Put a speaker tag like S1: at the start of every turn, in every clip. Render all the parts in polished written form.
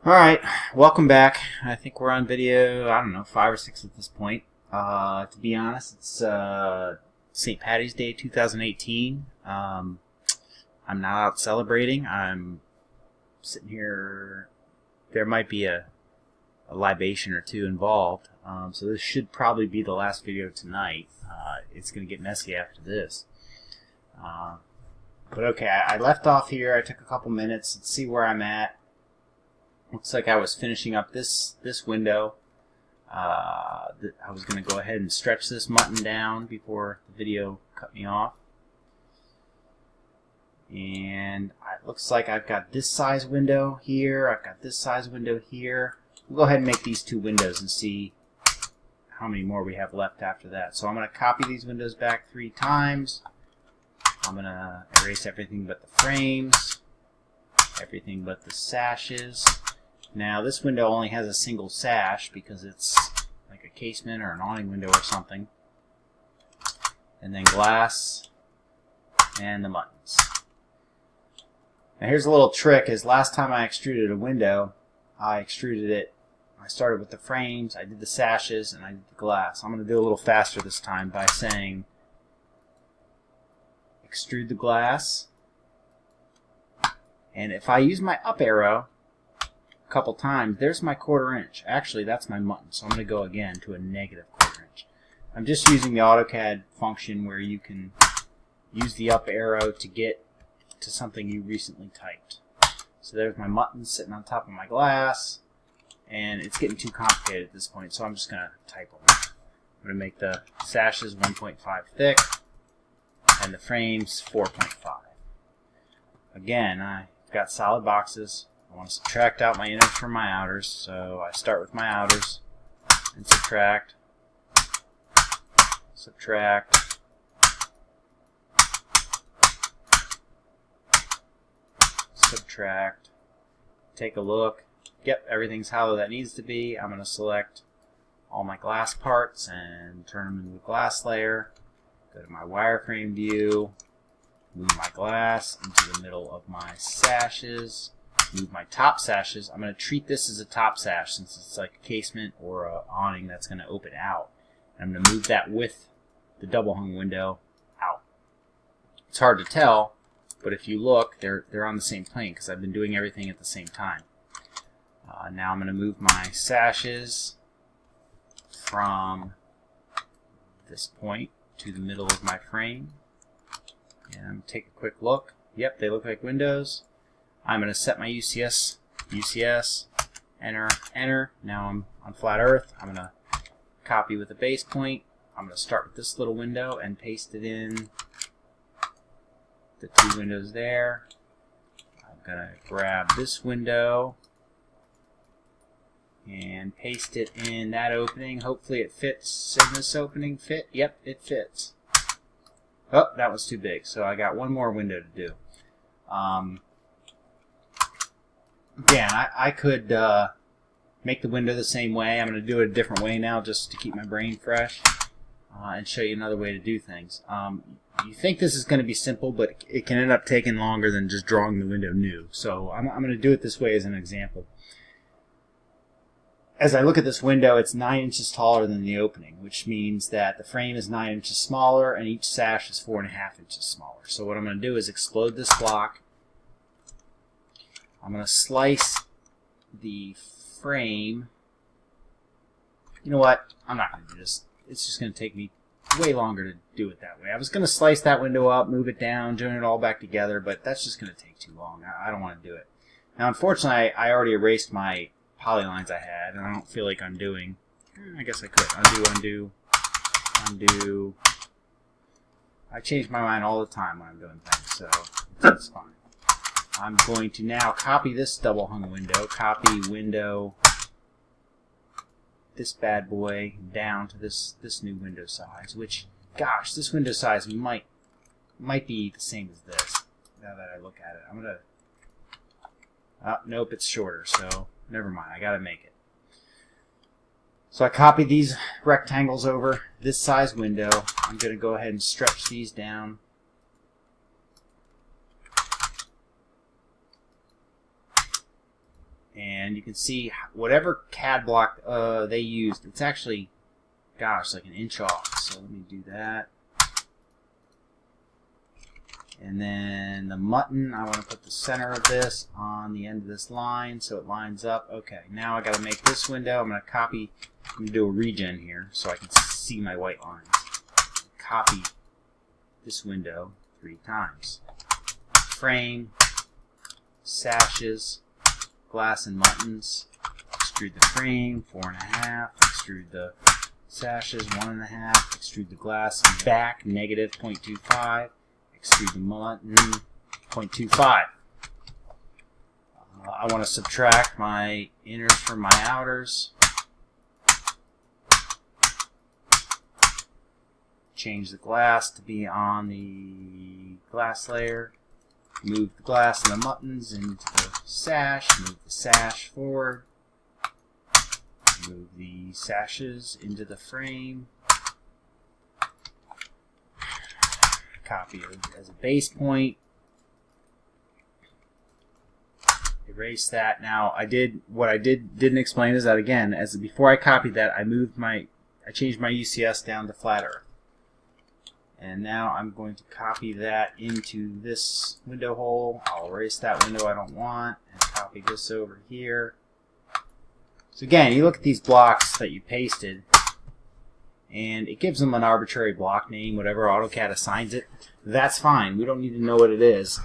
S1: Alright, welcome back. I think we're on video, I don't know, 5 or 6 at this point. To be honest, it's St. Patty's Day 2018. I'm not out celebrating. I'm sitting here. There might be a libation or two involved. So this should probably be the last video tonight. It's going to get messy after this. But okay, I left off here. I took a couple minutes to see where I'm at. Looks like I was finishing up this window. I was going to go ahead and stretch this mutton down before the video cut me off. And it looks like I've got this size window here. I've got this size window here. We'll go ahead and make these two windows and see how many more we have left after that. So I'm going to copy these windows back 3 times. I'm going to erase everything but the frames, everything but the sashes. Now this window only has a single sash because it's like a casement or an awning window or something. And then glass and the muttons. Now here's a little trick, is last time I extruded a window, I started with the frames, I did the sashes, and I did the glass. I'm going to do a little faster this time by saying extrude the glass. And if I use my up arrow couple times, there's my 1/4 inch. Actually, that's my mutton, so I'm going to go again to a negative 1/4 inch. I'm just using the AutoCAD function where you can use the up arrow to get to something you recently typed. So there's my mutton sitting on top of my glass, and it's getting too complicated at this point, so I'm just going to type them. I'm going to make the sashes 1.5 thick and the frames 4.5. Again, I've got solid boxes. I want to subtract out my inners from my outers, so I start with my outers and subtract, subtract, subtract, take a look. Yep, everything's how that needs to be. I'm going to select all my glass parts and turn them into a glass layer. Go to my wireframe view, move my glass into the middle of my sashes. Move my top sashes. I'm going to treat this as a top sash since it's like a casement or an awning that's going to open out. And I'm going to move that with the double hung window out. It's hard to tell, but if you look, they're on the same plane because I've been doing everything at the same time. Now I'm going to move my sashes from this point to the middle of my frame. And I'm going to take a quick look. Yep, they look like windows. I'm going to set my UCS, enter, enter. Now I'm on flat earth. I'm going to copy with a base point. I'm going to start with this little window and paste it in the 2 windows there. I'm going to grab this window and paste it in that opening. Hopefully it fits in this opening. Fit? Yep, it fits. Oh, that was too big, so I got one more window to do. Again, I could make the window the same way. I'm going to do it a different way now just to keep my brain fresh and show you another way to do things. You think this is going to be simple, but it can end up taking longer than just drawing the window new. So I'm going to do it this way as an example. As I look at this window, it's 9 inches taller than the opening, which means that the frame is 9 inches smaller and each sash is 4.5 inches smaller. So what I'm going to do is explode this block. I'm going to slice the frame. You know what? I'm not going to do this. It's just going to take me way longer to do it that way. I was going to slice that window up, move it down, join it all back together, but that's just going to take too long. I don't want to do it. Now, unfortunately, I already erased my polylines I had, and I don't feel like undoing. I guess I could. Undo, undo, undo. I change my mind all the time when I'm doing things, so that's fine. I'm going to now copy this double hung window, copy window, this bad boy down to this new window size, which, gosh, this window size might be the same as this, now that I look at it. I'm going to, nope, it's shorter, so never mind, I got to make it. So I copy these rectangles over this size window. I'm going to go ahead and stretch these down. and you can see whatever CAD block they used, it's actually, gosh, like an inch off. So let me do that. And then the mutton, I want to put the center of this on the end of this line so it lines up. Okay, now I got to make this window. I'm going to do a regen here so I can see my white lines. Copy this window 3 times. Frame, sashes, glass and muttons. Extrude the frame 4.5. Extrude the sashes 1.5. Extrude the glass back negative 0.25. Extrude the mutton 0.25. I want to subtract my inners from my outers. Change the glass to be on the glass layer. Move the glass and the muttons into the sash. Move the sash forward. Move the sashes into the frame. Copy it as a base point. Erase that. Now what I didn't explain is that again, as before I copied that, I changed my UCS down to flat earth. And now I'm going to copy that into this window hole. I'll erase that window I don't want and copy this over here. So again, you look at these blocks that you pasted, and it gives them an arbitrary block name, whatever AutoCAD assigns it. That's fine. We don't need to know what it is.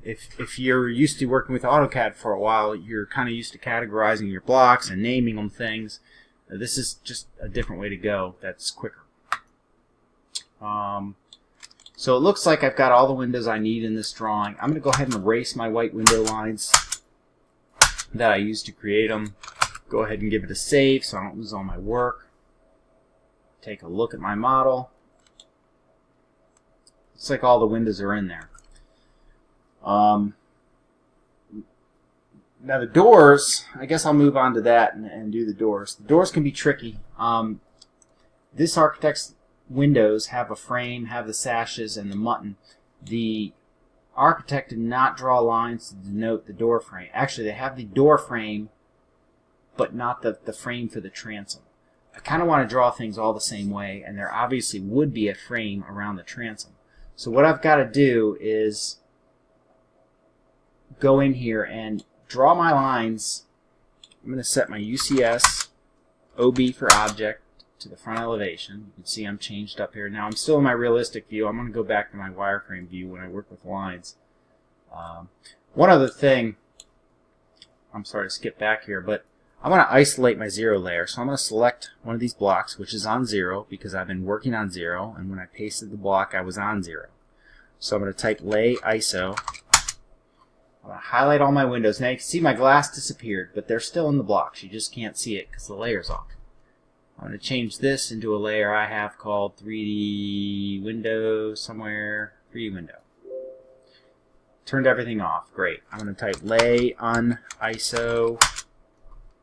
S1: If you're used to working with AutoCAD for a while, you're kind of used to categorizing your blocks and naming them things. This is just a different way to go. That's quicker. So it looks like I've got all the windows I need in this drawing. I'm going to go ahead and erase my white window lines that I used to create them. Go ahead and give it a save so I don't lose all my work. Take a look at my model. Looks like all the windows are in there. Now the doors, I guess I'll move on to that and do the doors. The doors can be tricky. This architect's windows have a frame, have the sashes and the mutton. The architect did not draw lines to denote the door frame. Actually, they have the door frame, but not the frame for the transom. I kind of want to draw things all the same way, and there obviously would be a frame around the transom. So what I've got to do is go in here and draw my lines. I'm going to set my UCS OB for object to the front elevation. You can see I'm changed up here. Now I'm still in my realistic view. I'm going to go back to my wireframe view when I work with lines. One other thing, I'm sorry to skip back here, but I want to isolate my 0 layer. So I'm going to select one of these blocks, which is on 0, because I've been working on 0, and when I pasted the block, I was on 0. So I'm going to type lay ISO. I'm going to highlight all my windows. Now you can see my glass disappeared, but they're still in the blocks. You just can't see it because the layer's off. I'm going to change this into a layer I have called 3D window somewhere. 3D window. Turned everything off. Great. I'm going to type lay ISO.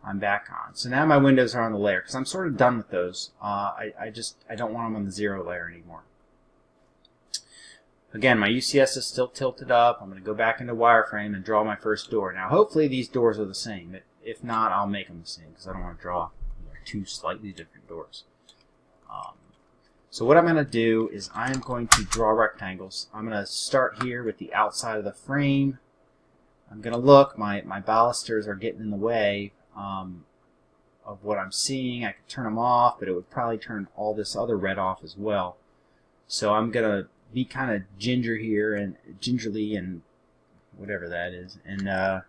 S1: I'm back on. So now my windows are on the layer because I'm sort of done with those. I don't want them on the 0 layer anymore. Again, my UCS is still tilted up. I'm going to go back into wireframe and draw my first door. Now hopefully these doors are the same. If not, I'll make them the same because I don't want to draw 2 slightly different doors. So what I'm going to do is I'm going to draw rectangles. I'm going to start here with the outside of the frame. I'm going to look. My balusters are getting in the way of what I'm seeing. I could turn them off, but it would probably turn all this other red off as well. So I'm going to be kind of gingerly and whatever that is, and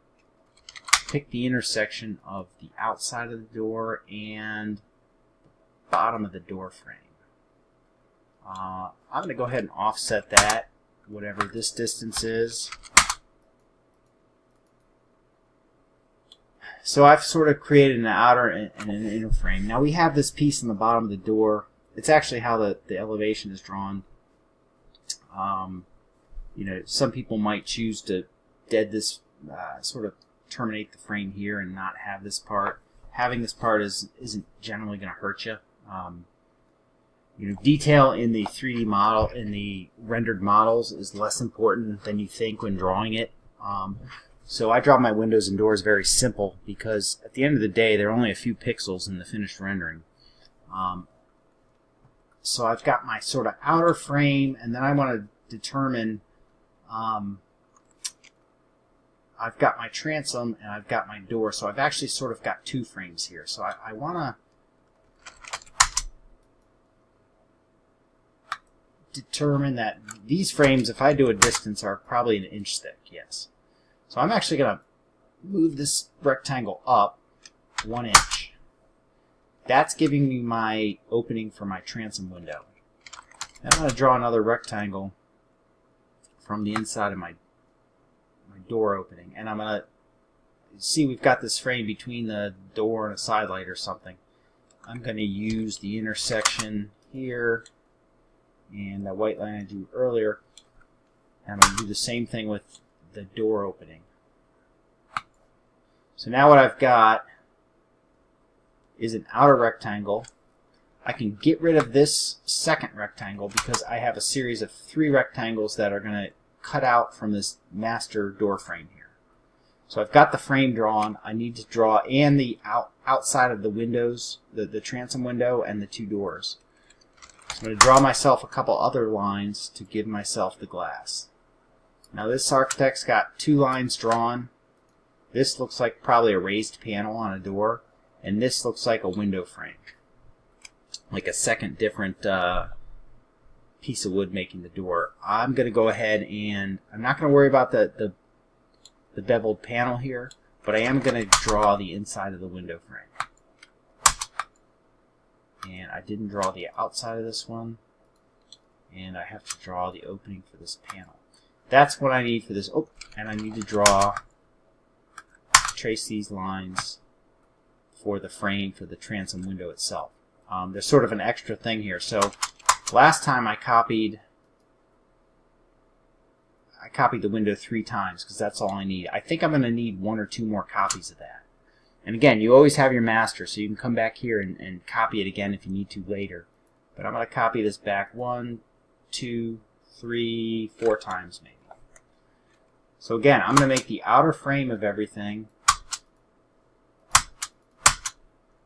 S1: pick the intersection of the outside of the door and bottom of the door frame. I'm going to go ahead and offset that, whatever this distance is. So I've sort of created an outer and an inner frame. Now we have this piece in the bottom of the door. It's actually how the elevation is drawn. You know, some people might choose to dead this, sort of terminate the frame here and not have this part. Having this part isn't generally going to hurt you. You know, detail in the 3D model, in the rendered models, is less important than you think when drawing it. So I draw my windows and doors very simple because at the end of the day, there are only a few pixels in the finished rendering. So I've got my sort of outer frame, and then I want to determine, I've got my transom and I've got my door. So I've actually sort of got two frames here. So I want to determine that these frames, if I do a distance, are probably 1 inch thick. Yes. So I'm actually going to move this rectangle up 1 inch. That's giving me my opening for my transom window. And I'm going to draw another rectangle from the inside of my door opening. And I'm going to see we've got this frame between the door and a side light or something. I'm going to use the intersection here and that white line I drew earlier. And I'm going to do the same thing with the door opening. So now what I've got is an outer rectangle. I can get rid of this second rectangle because I have a series of 3 rectangles that are going to cut out from this master door frame here. So I've got the frame drawn. I need to draw and the outside of the windows, the transom window and the 2 doors. So I'm going to draw myself a couple other lines to give myself the glass. Now this architect's got 2 lines drawn. This looks like probably a raised panel on a door, and this looks like a window frame, like a second different piece of wood making the door. I'm going to go ahead and I'm not going to worry about the beveled panel here, but I am going to draw the inside of the window frame. And I didn't draw the outside of this one, and I have to draw the opening for this panel. That's what I need for this. Oh, and I need to trace these lines for the frame for the transom window itself. There's sort of an extra thing here. So last time I copied the window 3 times because that's all I need. I think I'm going to need 1 or 2 more copies of that. And again, you always have your master, so you can come back here and copy it again if you need to later. But I'm going to copy this back 1, 2, 3, 4 times maybe. So again, I'm going to make the outer frame of everything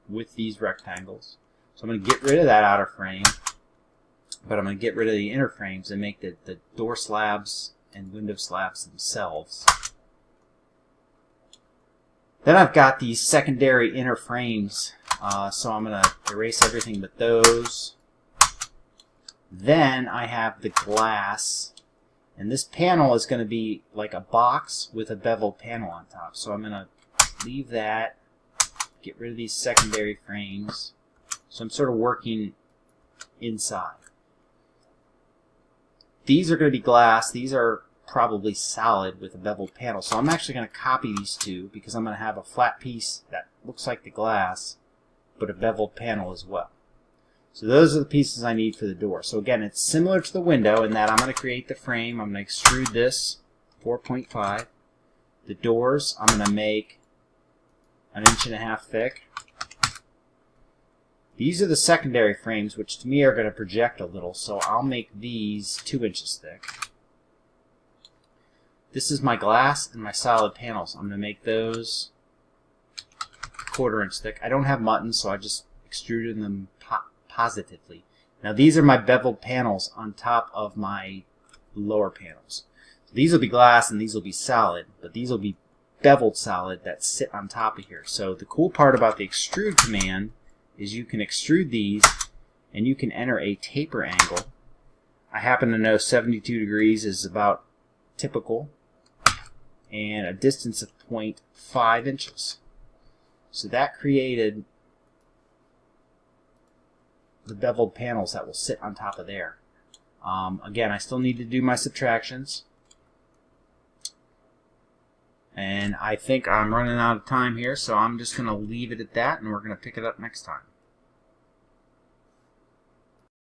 S1: with these rectangles. So I'm going to get rid of that outer frame, but I'm going to get rid of the inner frames and make the door slabs and window slabs themselves. Then I've got these secondary inner frames, so I'm going to erase everything but those. Then I have the glass, and this panel is going to be like a box with a beveled panel on top. So I'm going to leave that, get rid of these secondary frames. So I'm sort of working inside. These are going to be glass. These are probably solid with a beveled panel. So I'm actually going to copy these 2 because I'm going to have a flat piece that looks like the glass, but a beveled panel as well. So those are the pieces I need for the door. So again, it's similar to the window in that I'm going to create the frame. I'm going to extrude this 4.5. The doors I'm going to make 1.5 inches thick. These are the secondary frames, which to me are going to project a little, so I'll make these 2 inches thick. This is my glass and my solid panels. I'm going to make those 1/4 inch thick. I don't have mutton, so I just extruded them positively. Now these are my beveled panels on top of my lower panels. So these will be glass and these will be solid, but these will be beveled solid that sit on top of here. So the cool part about the extrude command is you can extrude these and you can enter a taper angle. I happen to know 72 degrees is about typical, and a distance of 0.5 inches. So that created the beveled panels that will sit on top of there. Again, I still need to do my subtractions. And I think I'm running out of time here, so I'm just going to leave it at that, and we're going to pick it up next time.